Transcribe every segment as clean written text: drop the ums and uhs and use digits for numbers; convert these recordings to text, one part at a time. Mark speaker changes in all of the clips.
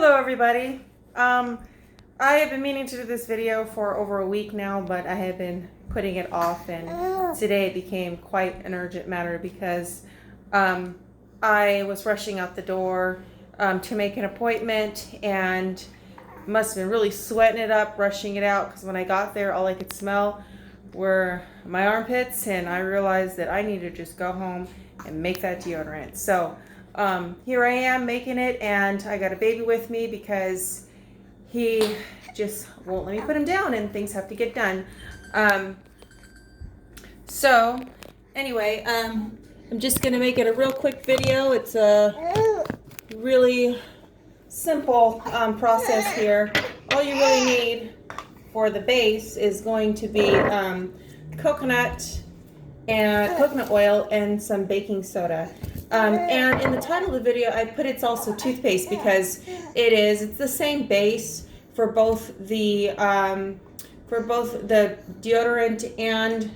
Speaker 1: Hello everybody. I have been meaning to do this video for over a week now, but I have been putting it off, and today it became quite an urgent matter because I was rushing out the door to make an appointment and must have been really sweating it up, rushing it out, because when I got there all I could smell were my armpits, and I realized that I needed to just go home and make that deodorant. So here I am making it, and I got a baby with me because he just won't let me put him down and things have to get done. So anyway, I'm just gonna make it a real quick video. It's a really simple process here. All you really need for the base is going to be coconut oil and some baking soda. And in the title of the video, I put it's also toothpaste because it's the same base for both the deodorant and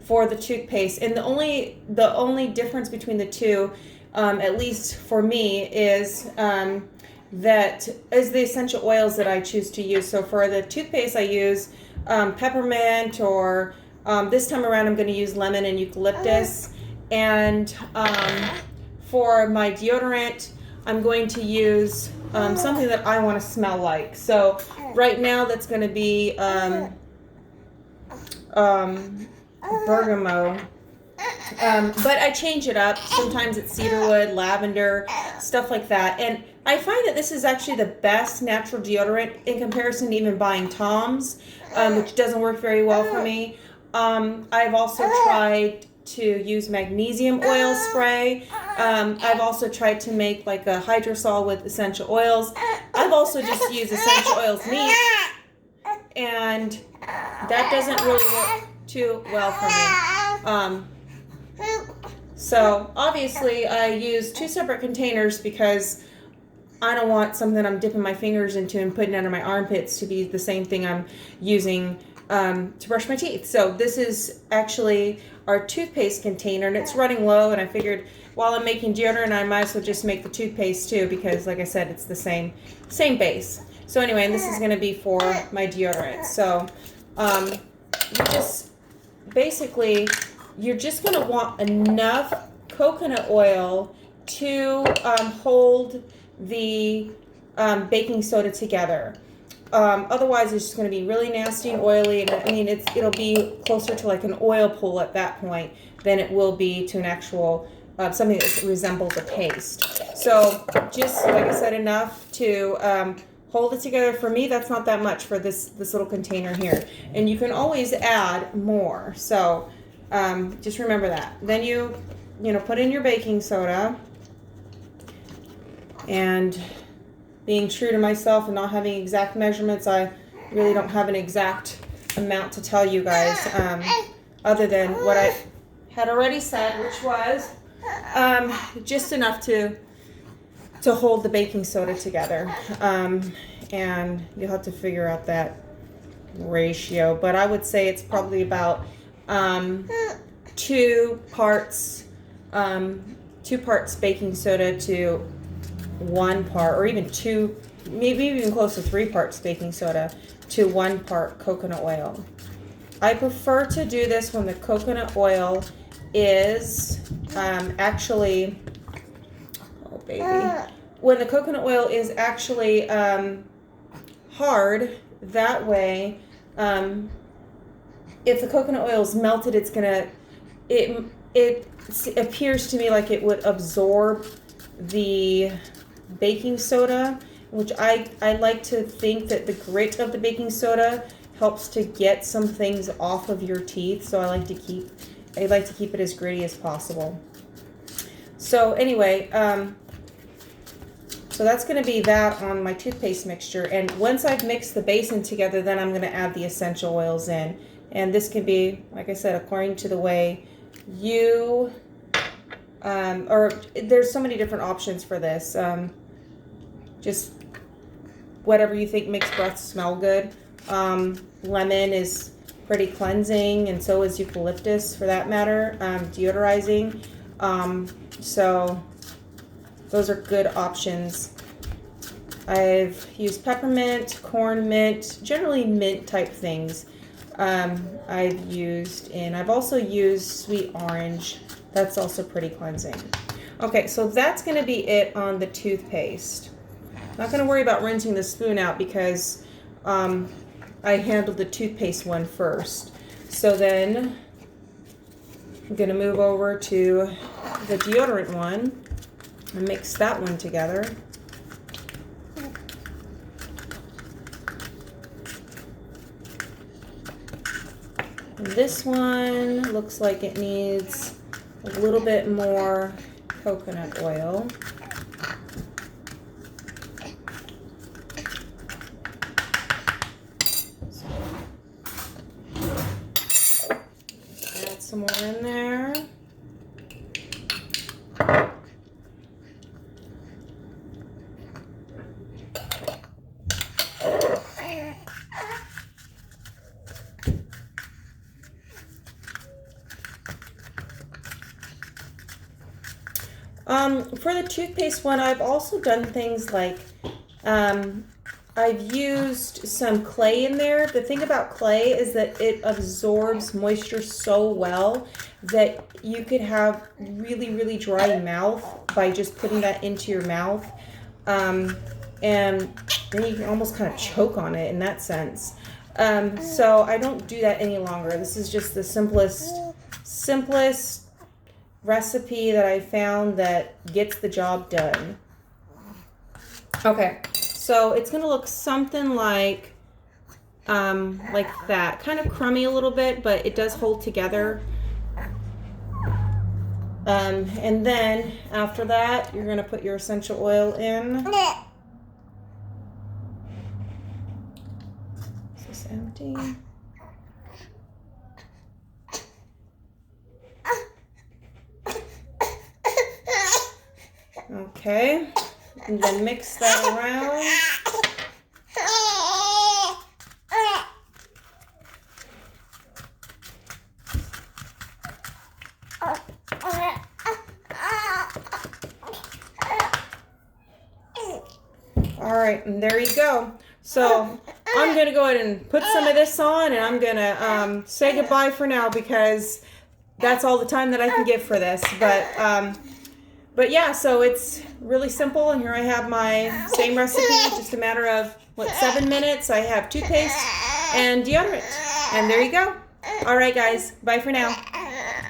Speaker 1: for the toothpaste. And the only difference between the two, at least for me, is that is the essential oils that I choose to use. So for the toothpaste, I use peppermint, or this time around I'm going to use lemon and eucalyptus. And for my deodorant, I'm going to use something that I want to smell like. So right now that's going to be bergamot. But I change it up. Sometimes it's cedarwood, lavender, stuff like that. And I find that this is actually the best natural deodorant in comparison to even buying Tom's, which doesn't work very well for me. I've also tried to use magnesium oil spray. I've also tried to make like a hydrosol with essential oils. I've also just used essential oils neat, and that doesn't really work too well for me. So obviously I use two separate containers because I don't want something I'm dipping my fingers into and putting under my armpits to be the same thing I'm using to brush my teeth. So this is actually our toothpaste container, and it's running low, and I figured while I'm making deodorant I might as well just make the toothpaste too, because like I said, it's the same base. So anyway, and this is going to be for my deodorant. So you're just going to want enough coconut oil to hold the baking soda together. Otherwise, it's just going to be really nasty and oily. And I mean, it'll be closer to like an oil pool at that point than it will be to an actual something that resembles a paste. So just like I said, enough to hold it together. For me, that's not that much for this little container here. And you can always add more. So just remember that. Then you put in your baking soda, and being true to myself and not having exact measurements, I really don't have an exact amount to tell you guys, other than what I had already said, which was just enough to hold the baking soda together. And you'll have to figure out that ratio, but I would say it's probably about 2 parts baking soda to 1 part, or even 2, maybe even close to 3 parts baking soda to 1 part coconut oil. I prefer to do this when the coconut oil is actually, oh baby, when the coconut oil is actually hard. That way, if the coconut oil is melted, it's gonna, it appears to me like it would absorb the baking soda, which I like to think that the grit of the baking soda helps to get some things off of your teeth. So I like to keep it as gritty as possible. So anyway, so that's going to be that on my toothpaste mixture. And once I've mixed the base in together, then I'm going to add the essential oils in. And this can be, like I said, according to the way you or there's so many different options for this. Just whatever you think makes breath smell good. Lemon is pretty cleansing, and so is eucalyptus for that matter, deodorizing. So those are good options I've used peppermint, corn mint, generally mint type things. I've also used sweet orange. That's also pretty cleansing. Okay, so that's going to be it on the toothpaste. Not going to worry about rinsing the spoon out because I handled the toothpaste one first. So then I'm going to move over to the deodorant one and mix that one together. And this one looks like it needs a little bit more coconut oil. Add some more in there. For the toothpaste one, I've also done things like I've used some clay in there. The thing about clay is that it absorbs moisture so well that you could have really, really dry mouth by just putting that into your mouth. And then you can almost kind of choke on it in that sense. So I don't do that any longer. This is just the simplest recipe that I found that gets the job done. Okay, so it's gonna look something like that, kind of crummy a little bit, but it does hold together. And then after that, you're gonna put your essential oil in. Is this empty? Okay, and then mix that around. All right, and there you go. So I'm gonna go ahead and put some of this on, and I'm gonna say goodbye for now because that's all the time that I can give for this. But yeah, so it's really simple, and here I have my same recipe, just a matter of, 7 minutes. I have toothpaste and deodorant, and there you go. All right, guys, bye for now.